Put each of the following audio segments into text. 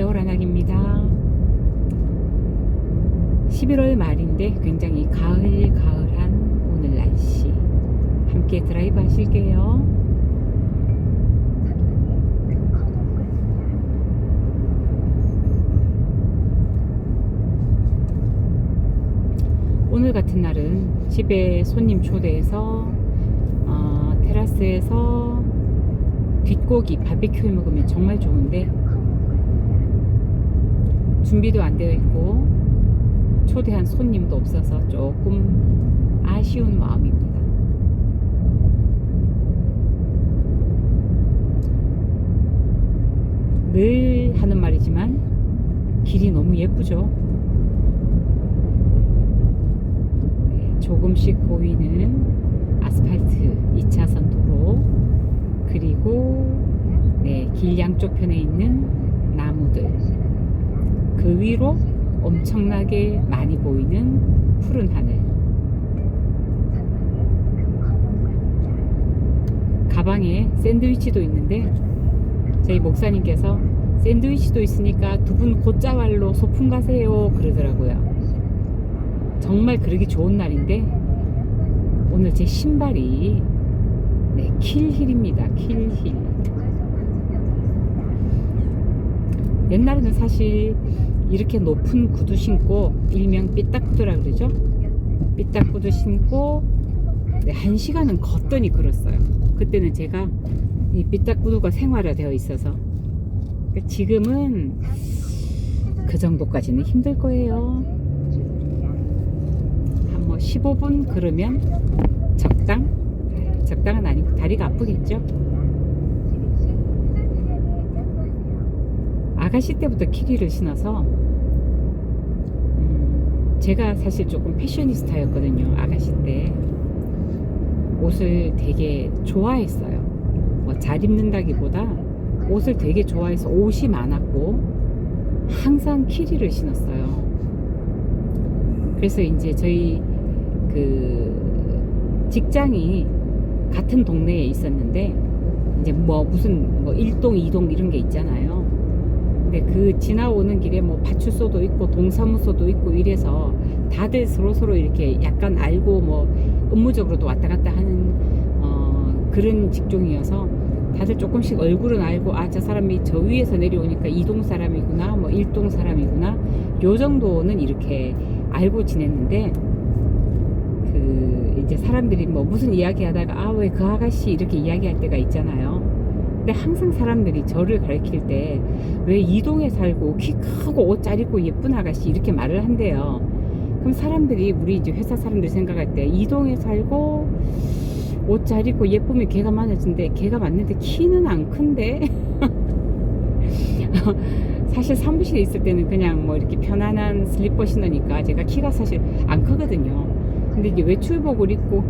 안녕하세요, 라낙입니다. 11월 말인데 굉장히 가을가을한 오늘 날씨 함께 드라이브 하실게요. 오늘 같은 날은 집에 손님 초대해서 테라스에서 뒷고기 바비큐 해 먹으면 정말 좋은데 준비도 안 되어 있고 초대한 손님도 없어서 조금 아쉬운 마음입니다. 늘 하는 말이지만 길이 너무 예쁘죠. 네, 조금씩 보이는 아스팔트 2차선 도로, 그리고 네, 길 양쪽 편에 있는 나무들, 그 위로 엄청나게 많이 보이는 푸른 하늘. 가방에 샌드위치도 있는데 저희 목사님께서 샌드위치도 있으니까 두 분 곧자왈로 소풍 가세요 그러더라고요. 정말 그러기 좋은 날인데 오늘 제 신발이 네, 킬힐입니다. 킬힐. 옛날에는 사실 이렇게 높은 구두 신고, 일명 삐딱구두라 그러죠. 삐딱구두 신고 네, 1시간은 걷더니 걸었어요. 그때는 제가 이 삐딱구두가 생활화되어 있어서. 지금은 그 정도까지는 힘들 거예요. 한 뭐 15분 걸으면 적당은 아니고 다리가 아프겠죠. 아가씨 때부터 키리를 신어서 제가 사실 조금 패셔니스타였거든요. 아가씨 때 옷을 되게 좋아했어요. 뭐 잘 입는다기보다 옷을 되게 좋아해서 옷이 많았고 항상 키리를 신었어요. 그래서 이제 저희 그 직장이 같은 동네에 있었는데 이제 뭐 무슨 뭐 1동 2동 이런 게 있잖아요. 근데 그 지나오는 길에 뭐 파출소도 있고 동사무소도 있고 이래서 다들 서로 이렇게 약간 알고 뭐 업무적으로도 왔다 갔다 하는 그런 직종이어서 다들 조금씩 얼굴은 알고, 아, 저 사람이 저 위에서 내려오니까 2동 사람이구나, 뭐 1동 사람이구나, 요 정도는 이렇게 알고 지냈는데, 이제 사람들이 뭐 무슨 이야기 하다가, 아, 왜 그 아가씨 이렇게 이야기할 때가 있잖아요. 근데 항상 사람들이 저를 가르칠 때, 왜 2동에 살고 키 크고 옷 잘 입고 예쁜 아가씨 이렇게 말을 한대요. 그럼 사람들이, 우리 이제 회사 사람들 생각할 때 2동에 살고 옷 잘 입고 예쁘면 걔가 많아진대. 걔가 맞는데 키는 안 큰데. 사실 사무실에 있을 때는 그냥 뭐 이렇게 편안한 슬리퍼 신으니까 제가 키가 사실 안 크거든요. 근데 이제 외출복을 입고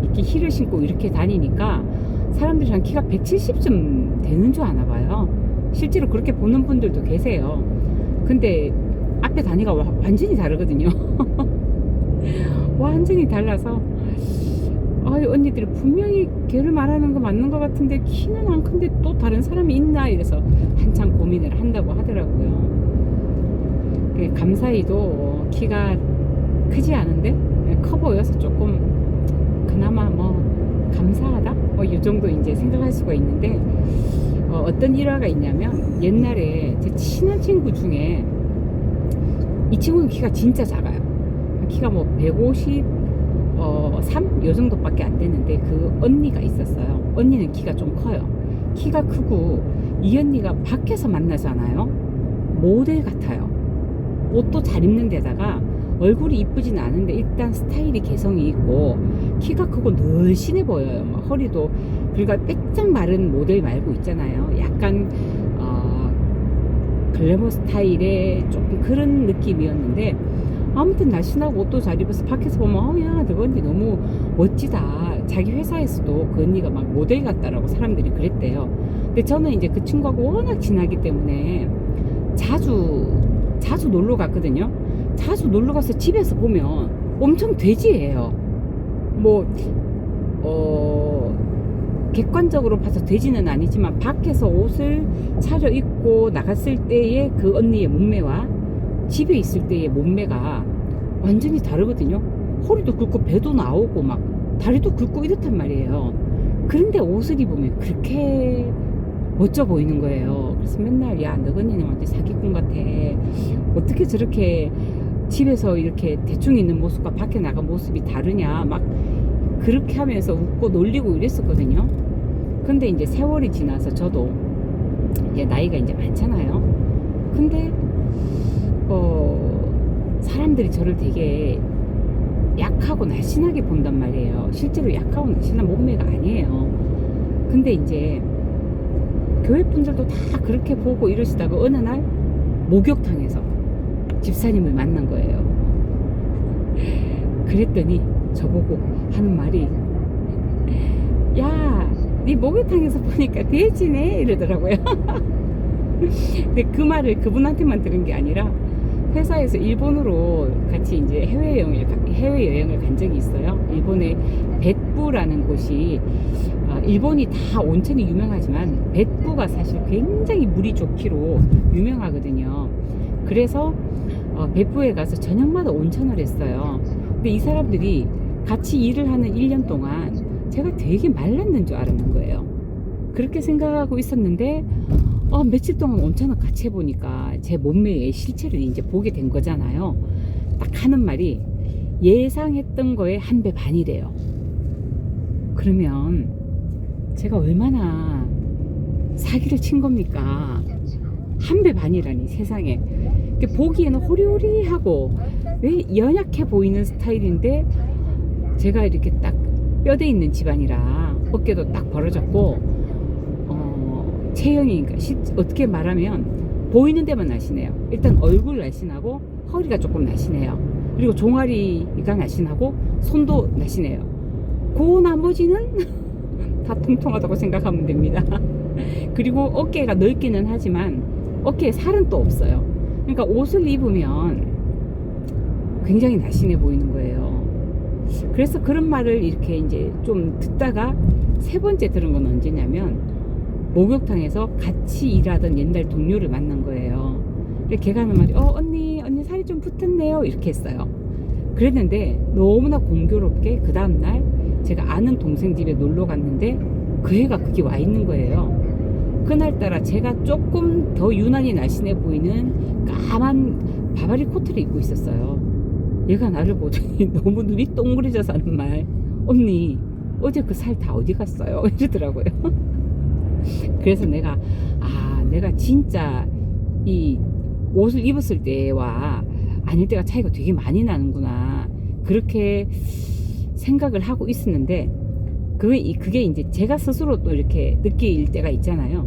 이렇게 힐을 신고 이렇게 다니니까 사람들이 한 키가 170쯤 되는 줄 아나 봐요. 실제로 그렇게 보는 분들도 계세요. 근데 앞에 다니가 완전히 다르거든요. 완전히 달라서 언니들이 분명히 걔를 말하는 거 맞는 것 같은데 키는 안 큰데 또 다른 사람이 있나 이래서 한참 고민을 한다고 하더라고요. 감사히도 키가 크지 않은데 커 보여서 조금 그나마 뭐 감사하다 뭐 이 정도 이제 생각할 수가 있는데, 어떤 일화가 있냐면 옛날에 제 친한 친구 중에 이 친구는 키가 진짜 작아요. 키가 뭐 153? 요 정도밖에 안 되는데 그 언니가 있었어요. 언니는 키가 좀 커요. 키가 크고 이 언니가 밖에서 만나잖아요. 모델 같아요. 옷도 잘 입는 데다가 얼굴이 이쁘진 않은데 일단 스타일이 개성이 있고 키가 크고 늘씬해 보여요. 막 허리도 그러니까 빼짝 마른 모델 말고 있잖아요. 약간 글래머 스타일의 조금 그런 느낌이었는데, 아무튼 날씬하고 옷도 잘 입어서 밖에서 보면 야, 너 언니 너무 멋지다. 자기 회사에서도 그 언니가 막 모델 같다라고 사람들이 그랬대요. 근데 저는 이제 그 친구하고 워낙 친하기 때문에 자주 놀러 갔거든요. 자주 놀러 가서 집에서 보면 엄청 돼지예요. 뭐 객관적으로 봐서 돼지는 아니지만 밖에서 옷을 차려입고 나갔을 때의 그 언니의 몸매와 집에 있을 때의 몸매가 완전히 다르거든요. 허리도 굵고 배도 나오고 막 다리도 굵고 이렇단 말이에요. 그런데 옷을 입으면 그렇게 멋져 보이는 거예요. 그래서 맨날 야 너거니는 완전 사기꾼 같아. 어떻게 저렇게 집에서 이렇게 대충 있는 모습과 밖에 나간 모습이 다르냐 막 그렇게 하면서 웃고 놀리고 이랬었거든요. 근데 이제 세월이 지나서 저도 이제 나이가 이제 많잖아요. 근데 사람들이 저를 되게 약하고 날씬하게 본단 말이에요. 실제로 약하고 날씬한 몸매가 아니에요. 근데 이제 교회 분들도 다 그렇게 보고 이러시다가 어느 날 목욕탕에서 집사님을 만난 거예요. 그랬더니 저보고 하는 말이 야, 네 목욕탕에서 보니까 돼지네 이러더라고요. 근데 그 말을 그분한테만 들은 게 아니라 회사에서 일본으로 같이 이제 해외여행을 간 적이 있어요. 일본의 벳부라는 곳이 일본이 다 온천이 유명하지만 벳부가 사실 굉장히 물이 좋기로 유명하거든요. 그래서 벳부에 가서 저녁마다 온천을 했어요. 근데 이 사람들이 같이 일을 하는 1년 동안 제가 되게 말랐는 줄 알았는 거예요. 그렇게 생각하고 있었는데 며칠 동안 온천을 같이 해보니까 제 몸매의 실체를 이제 보게 된 거잖아요. 딱 하는 말이 예상했던 거에 1배 반이래요. 그러면 제가 얼마나 사기를 친 겁니까? 1배 반이라니 세상에. 보기에는 호리호리하고 왜 연약해 보이는 스타일인데 제가 이렇게 딱 뼈대 있는 집안이라 어깨도 딱 벌어졌고 체형이 어떻게 말하면 보이는 데만 날씬해요. 일단 얼굴 날씬하고 허리가 조금 날씬해요. 그리고 종아리가 날씬하고 손도 날씬해요. 그 나머지는 다 통통하다고 생각하면 됩니다. 그리고 어깨가 넓기는 하지만 어깨에 살은 또 없어요. 그러니까 옷을 입으면 굉장히 날씬해 보이는 거예요. 그래서 그런 말을 이렇게 이제 좀 듣다가 3번째 들은 건 언제냐면 목욕탕에서 같이 일하던 옛날 동료를 만난 거예요. 걔가 하는 말이 언니 살이 좀 붙었네요 이렇게 했어요. 그랬는데 너무나 공교롭게 그 다음날 제가 아는 동생 집에 놀러 갔는데 그 애가 거기 와 있는 거예요. 그날따라 제가 조금 더 유난히 날씬해 보이는 까만 바바리 코트를 입고 있었어요. 얘가 나를 보더니 너무 눈이 동그래져서 하는 말, 언니 어제 그 살 다 어디 갔어요? 이러더라고요. 그래서 내가 진짜 이 옷을 입었을 때와 아닐 때가 차이가 되게 많이 나는구나 그렇게 생각을 하고 있었는데 그게 이제 제가 스스로 또 이렇게 느낄 때가 있잖아요.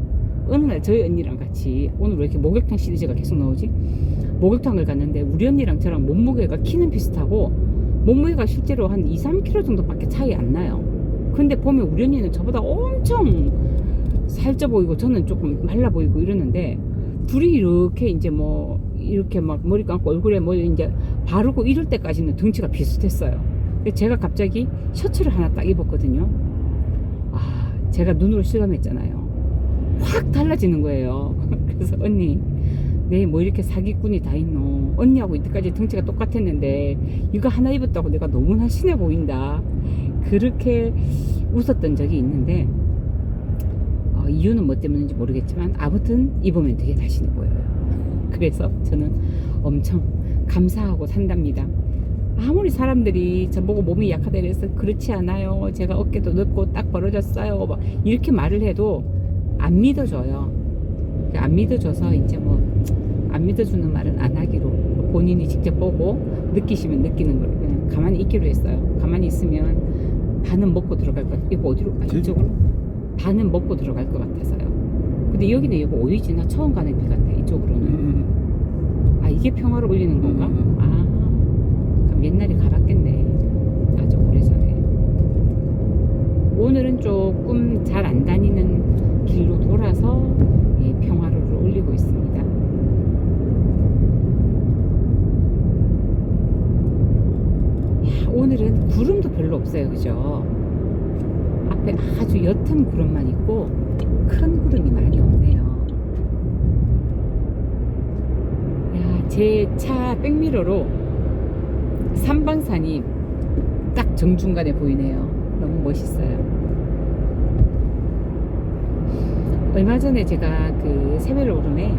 어느 날 저희 언니랑 같이 오늘 왜 이렇게 목욕탕 시리즈가 계속 나오지? 목욕탕을 갔는데 우리 언니랑 저랑 몸무게가 키는 비슷하고 몸무게가 실제로 한 2-3kg 정도밖에 차이 안 나요. 근데 보면 우리 언니는 저보다 엄청 살쪄 보이고 저는 조금 말라 보이고 이러는데 둘이 이렇게 이제 뭐 이렇게 막 머리 감고 얼굴에 뭐 이제 바르고 이럴 때까지는 덩치가 비슷했어요. 제가 갑자기 셔츠를 하나 딱 입었거든요. 제가 눈으로 실감했잖아요. 확 달라지는 거예요. 그래서 언니 내 뭐 이렇게 사기꾼이 다 있노. 언니하고 이때까지 덩치가 똑같았는데 이거 하나 입었다고 내가 너무 날씬해 보인다. 그렇게 웃었던 적이 있는데 이유는 뭐 때문인지 모르겠지만 아무튼 입으면 되게 날씬해 보여요. 그래서 저는 엄청 감사하고 산답니다. 아무리 사람들이 저보고 몸이 약하다 그래서 그렇지 않아요. 제가 어깨도 넓고 딱 벌어졌어요. 막 이렇게 말을 해도 안 믿어줘요. 안 믿어줘서 이제 뭐 안 믿어주는 말은 안 하기로 본인이 직접 보고 느끼시면 느끼는 걸 그냥 가만히 있기로 했어요. 가만히 있으면 반은 먹고 들어갈 것 같아요. 이거 어디로? 이쪽으로? 반은 먹고 들어갈 것 같아서요. 근데 여기는 여보 어디지? 나 처음 가는 길 같아. 이쪽으로는. 이게 평화를 올리는 건가? 그럼 옛날에 가봤겠네. 아주 오래전에. 오늘은 조금 잘 안 다니는 길로 돌아서 평화로를 올리고 있습니다. 오늘은 구름도 별로 없어요. 그죠? 앞에 아주 아주 옅은 구름만 있고 큰 구름이 많이 없네요. 야, 제 차 백미러로 삼방산이 딱 정중간에 보이네요. 너무 멋있어요. 얼마 전에 제가 그 새별 오름에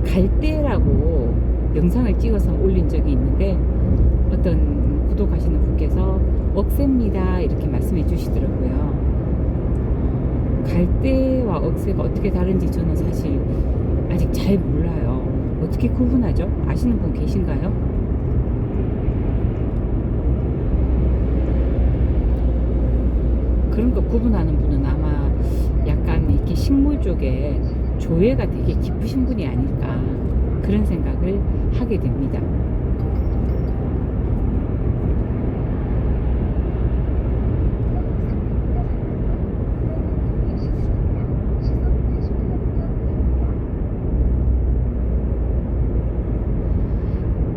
갈대라고 영상을 찍어서 올린 적이 있는데 어떤 구독하시는 분께서 억새입니다 이렇게 말씀해 주시더라고요. 갈대와 억새가 어떻게 다른지 저는 사실 아직 잘 몰라요. 어떻게 구분하죠? 아시는 분 계신가요? 그런 거 구분하는 분은 아마 약간 이렇게 식물 쪽에 조예가 되게 깊으신 분이 아닐까 그런 생각을 하게 됩니다.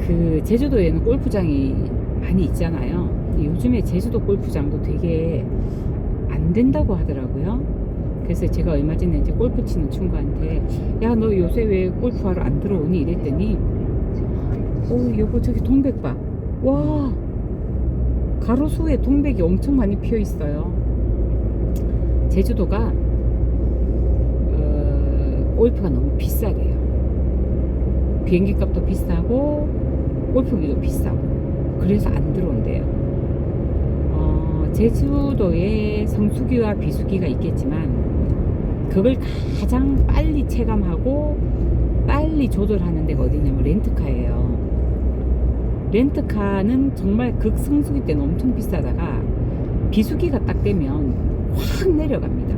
그 제주도에는 골프장이 많이 있잖아요. 요즘에 제주도 골프장도 되게 안 된다고 하더라고요. 그래서 제가 얼마 전에 이제 골프 치는 친구한테 야, 너 요새 왜 골프하러 안 들어오니? 이랬더니 여보 저기 동백 봐. 와, 가로수에 동백이 엄청 많이 피어 있어요. 제주도가 골프가 너무 비싸대요. 비행기 값도 비싸고 골프기도 비싸고 그래서 안 들어온대요. 제주도에 성수기와 비수기가 있겠지만 그걸 가장 빨리 체감하고 빨리 조절하는 데가 어디냐면 렌트카예요. 렌트카는 정말 극성수기 때는 엄청 비싸다가 비수기가 딱 되면 확 내려갑니다.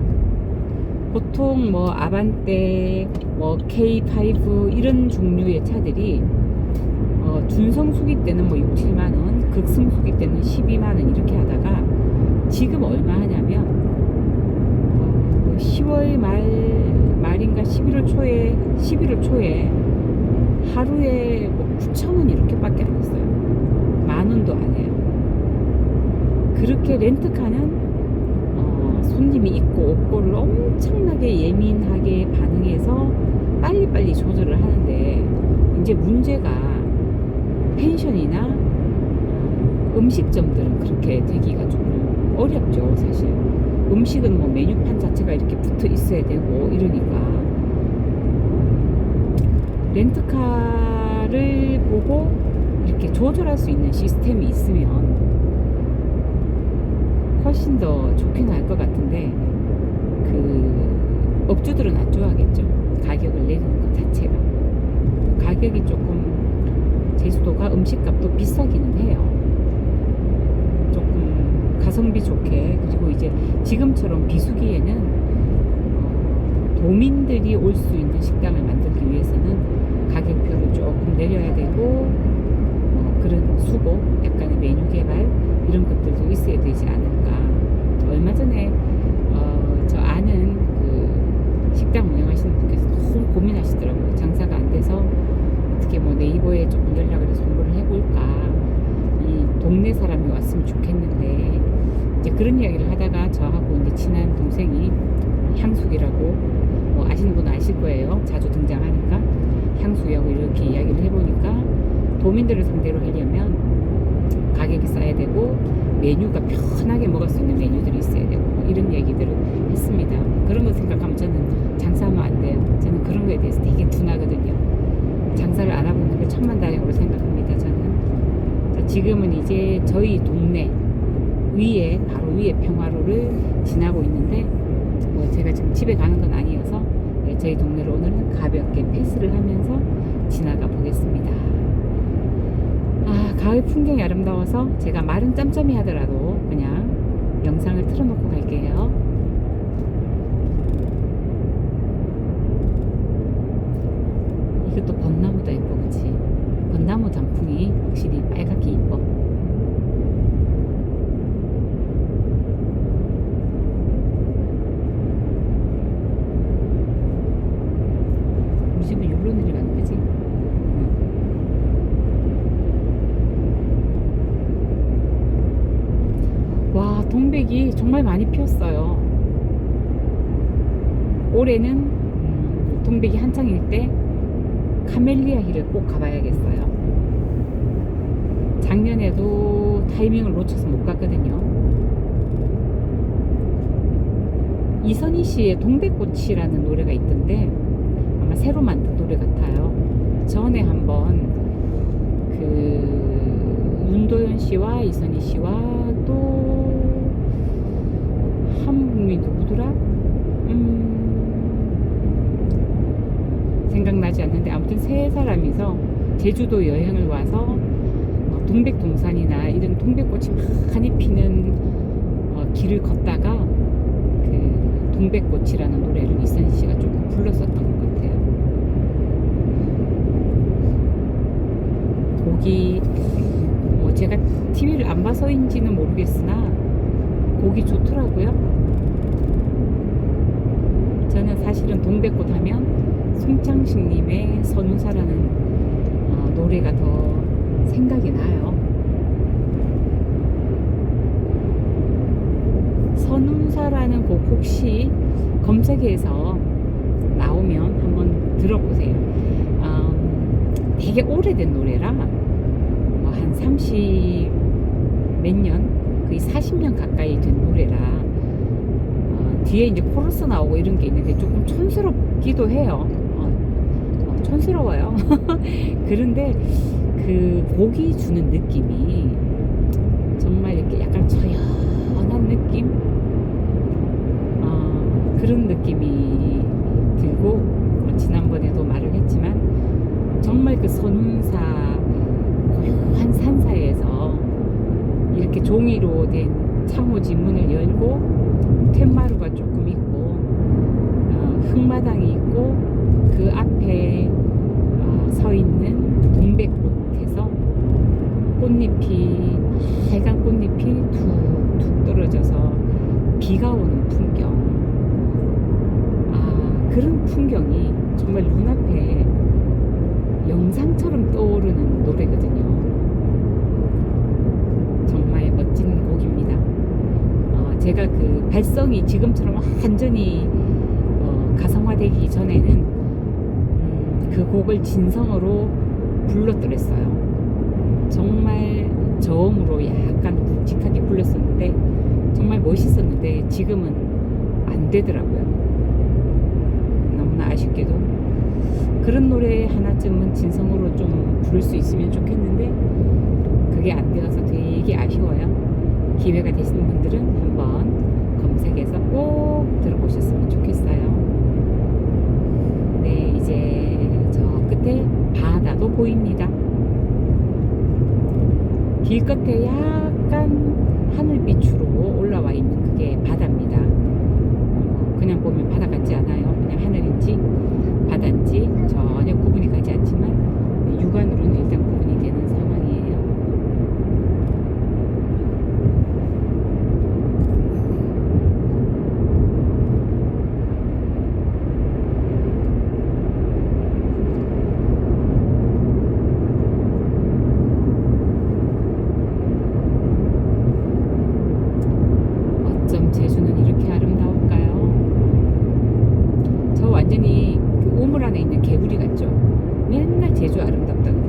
보통 뭐 아반떼, 뭐 K5 이런 종류의 차들이 준성수기 때는 뭐 6, 7만원, 극성수기 때는 12만원 이렇게 하다가 지금 얼마 하냐면 10월 말인가 11월 초에 하루에 뭐 9,000원 이렇게밖에 안 했어요. 만원도 안 해요. 그렇게 렌트카는 손님이 있고 없고를 엄청나게 예민하게 반응해서 빨리빨리 조절을 하는데 이제 문제가 펜션이나 음식점들은 그렇게 되기가 조금 어렵죠. 사실 음식은 뭐 메뉴판 자체가 이렇게 붙어 있어야 되고 이러니까 렌트카를 보고 이렇게 조절할 수 있는 시스템이 있으면 훨씬 더 좋긴 할 것 같은데 그 업주들은 안 좋아하겠죠. 가격을 내리는 것 자체가. 가격이 조금 제주도가 음식값도 비싸기는 해요. 조금 가성비 좋게. 그리고 이제 지금처럼 비수기에는 도민들이 올 수 있는 식당을 만들기 위해서는 가격표를 조금 내려야 되고 그런 수고, 약간의 메뉴 개발 이런 것들도 있어야 되지 않을까. 얼마 전에 저 아는 그 식당 운영하시는 분께서 너무 고민하시더라고요. 장사가 안 돼서 어떻게 뭐 네이버에 조금 연락을 해서 홍보를 해볼까. 이 동네 사람이 왔으면 좋겠는데 이제 그런 이야기를 하다가 저하고 이제 친한 동생이 향숙이라고 뭐 아시는 분은 아실 거예요. 자주 등장하니까 향숙이하고 이렇게 이야기를 해보니까 도민들을 상대로 하려면 가격이 싸야 되고 메뉴가 편하게 먹을 수 있는 메뉴들이 있어야 되고 이런 얘기들을 했습니다. 그런 거 생각하면 저는 장사하면 안 돼요. 저는 그런 거에 대해서 되게 둔하거든요. 장사를 안 하고 있는 게 천만다행으로 생각합니다. 저는 지금은 이제 저희 동네 위에 바로 위에 평화로를 지나고 있는데 뭐 제가 지금 집에 가는 건 아니어서 저희 동네를 오늘은 가볍게 패스를 하면서 지나가 보겠습니다. 가을 풍경이 아름다워서 제가 말은 짬짬이 하더라도 그냥 영상을 틀어놓고 갈게요. 이것도 벚나무다 예뻐, 그치? 벚나무 단풍이 확실히 빨갛게 이뻐. 우리 집은 여기로 내려가는 거지? 와, 동백이 정말 정말 많이 피었어요. 올해는 동백이 한창일 때 카멜리아 힐을 꼭 가봐야겠어요. 작년에도 타이밍을 놓쳐서 못 갔거든요. 이선희 씨의 동백꽃이라는 노래가 있던데 아마 새로 만든 노래 같아요. 전에 한번 그 윤도현 씨와 이선희 씨와 또 한 분이 누구더라? 생각나지 않는데 아무튼 세 사람이서 제주도 여행을 와서 동백동산이나 이런 동백꽃이 많이 피는 길을 걷다가 그 동백꽃이라는 노래를 이선희 씨가 조금 불렀었던 것 같아요. 곡이 뭐 제가 TV를 안 봐서인지는 모르겠으나 곡이 좋더라고요. 저는 사실은 동백꽃 하면 송창식님의 선운사라는 노래가 더 생각이 나요. 선운사라는 곡 혹시 검색해서 나오면 한번 들어보세요. 되게 오래된 노래라 한 30 몇 년, 거의 40년 가까이 된 노래라 뒤에 이제 코러스 나오고 이런 게 있는데 조금 촌스럽기도 해요. 촌스러워요. 그런데 그 곡이 주는 느낌이 정말 이렇게 약간 처연한 느낌? 그런 느낌이 들고 지난번에도 말을 했지만 정말 그 선운사 고요한 산사에서 이렇게 종이로 된 창호지 문을 열고 툇마루가 조금 있고 흙마당이 있고 그 앞에 서 있는 동백꽃에서 꽃잎이 빨간 꽃잎이 툭툭 떨어져서 비가 오는 풍경 그런 풍경이 정말 눈앞에 영상처럼 떠오르는 노래거든요. 정말 멋진 곡입니다. 제가 그 발성이 지금처럼 완전히 가성화되기 전에는 그 곡을 진성으로 불렀더랬어요. 정말 저음으로 약간 묵직하게 불렀었는데 정말 멋있었는데 지금은 안 되더라고요. 너무나 아쉽게도 그런 노래 하나쯤은 진성으로 좀 부를 수 있으면 좋겠는데 그게 안 되어서 되게 아쉬워요. 기회가 되시는 분들은 한번 검색해서 꼭 들어보셨으면 좋겠어요. 네, 이제 저 끝에 바다도 보입니다. 길 끝에 약간 하늘빛으로 올라와 있는 그게 바다입니다. 그냥 보면 바다 같지 않아요. 그냥 하늘인지 바다인지 전혀 구분이 가지 않지만 육안으로는 일단 구분이 되는 상황이에요. 어쩜 제주는 이렇게 아름다울까요? 저 완전히 그 우물 안에 있는 개구리 같죠? 맨날 제주 아름답다고.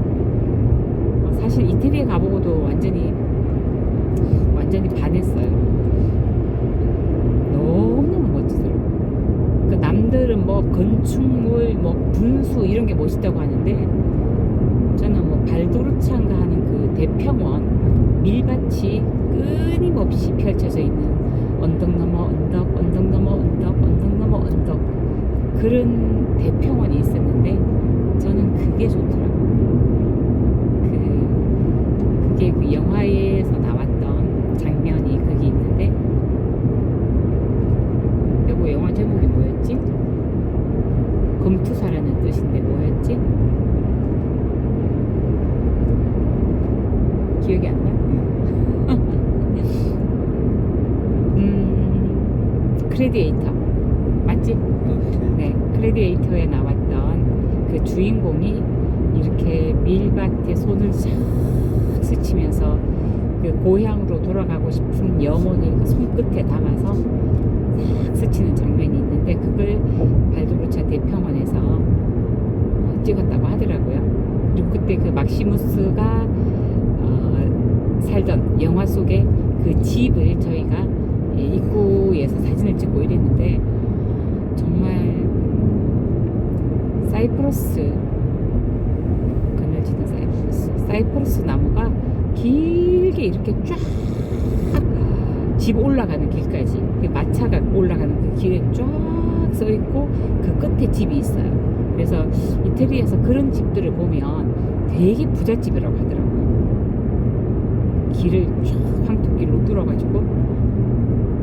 사실 이태리에 가보고도 완전히 반했어요. 너무너무 멋지더라고요. 그 남들은 뭐 건축물, 뭐 분수 이런 게 멋있다고 하는데 저는 뭐 발도르차인가 하는 그 대평원 밀밭이 끊임없이 펼쳐져 있는 언덕 넘어 언덕, 언덕 넘어 언덕, 언덕 넘어 언덕 그런 대평원이 있었는데 저는 그게 좋더라고요. 그게 그 영화에서 나왔던 장면이 그게 있는데 여보 영화 제목이 뭐였지? 검투사라는 뜻인데 뭐였지? 기억이 안 나? 크레디에이터 맞지? 네, 크레디에이터에 나왔던 그 주인공이 이렇게 밀밭에 손을 싹 스치면서 그 고향으로 돌아가고 싶은 영혼을 그 손끝에 담아서 싹 스치는 장면이 있는데 그걸 발도르차 대평원에서 찍었다고 하더라고요. 그리고 그때 그 막시무스가 살던 영화 속에 그 집을 저희가 입구에서 사진을 찍고 이랬는데 정말 사이프러스 그늘지는 사이프러스 나무가 길게 이렇게 쫙 집 올라가는 길까지 마차가 올라가는 그 길에 쫙 써 있고 그 끝에 집이 있어요. 그래서 이태리에서 그런 집들을 보면 되게 부잣집이라고 하더라고요. 길을 쫙 황토길로 뚫어가지고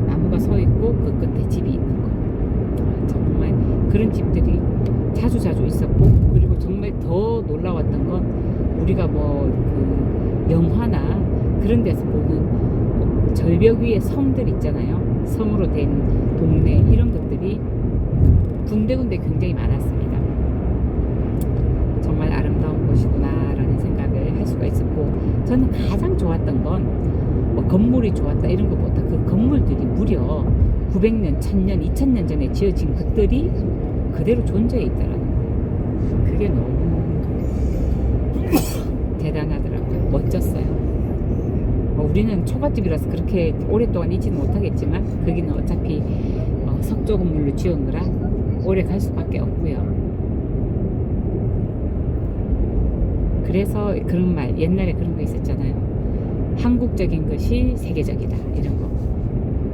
나무가 서 있고 그 끝에 집이 있는 거. 정말 그런 집들이 자주 있었고, 그리고 정말 더 놀라웠던 건 우리가 뭐 그 영화나 그런 데서 보는 절벽 위에 성들 있잖아요. 성으로 된 동네 이런 것들이 군데군데 굉장히 많았습니다. 정말 아름다운 곳이구나라는 생각을 할 수가 있었고, 저는 가장 좋았던 건 뭐 건물이 좋았다 이런 것보다 그 건물들이 무려 900년, 1000년, 2000년 전에 지어진 것들이 그대로 존재해 있다라는 거. 그게 너무 대단하더라고요. 멋졌어요. 우리는 초가집이라서 그렇게 오랫동안 있지는 못하겠지만 거기는 어차피 석조 건물로 지은 거라 오래 갈 수밖에 없고요. 그래서 그런 말, 옛날에 그런 거 있었잖아요. 한국적인 것이 세계적이다 이런 거.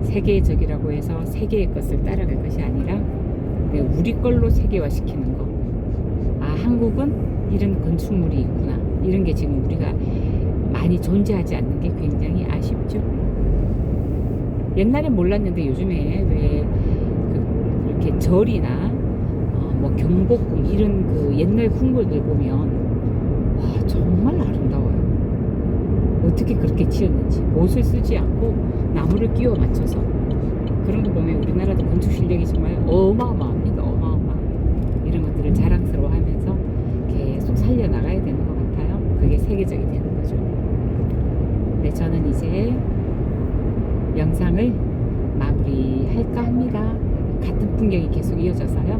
세계적이라고 해서 세계의 것을 따라갈 것이 아니라 우리 걸로 세계화시키는 거. 아, 한국은 이런 건축물이 있구나, 이런 게 지금 우리가 많이 존재하지 않는 게 굉장히 아쉽죠. 옛날엔 몰랐는데 요즘에 왜 이렇게 절이나 뭐 경복궁 이런 그 옛날 궁궐들 보면 와, 정말 아름다워요. 어떻게 그렇게 지었는지, 못을 쓰지 않고 나무를 끼워 맞춰서 그런 거 보면 우리나라도 건축 실력이 정말 어마어마합니다. 어마어마. 이런 것들을 자랑스러워하면서 계속 살려나가야 되는 것 같아요. 그게 세계적이 되는 거죠. 네, 저는 이제 영상을 마무리할까 합니다. 같은 풍경이 계속 이어져서요.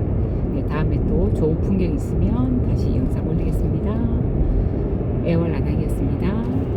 네, 다음에 또 좋은 풍경 있으면 다시 영상 올리겠습니다. 애월아당이었습니다.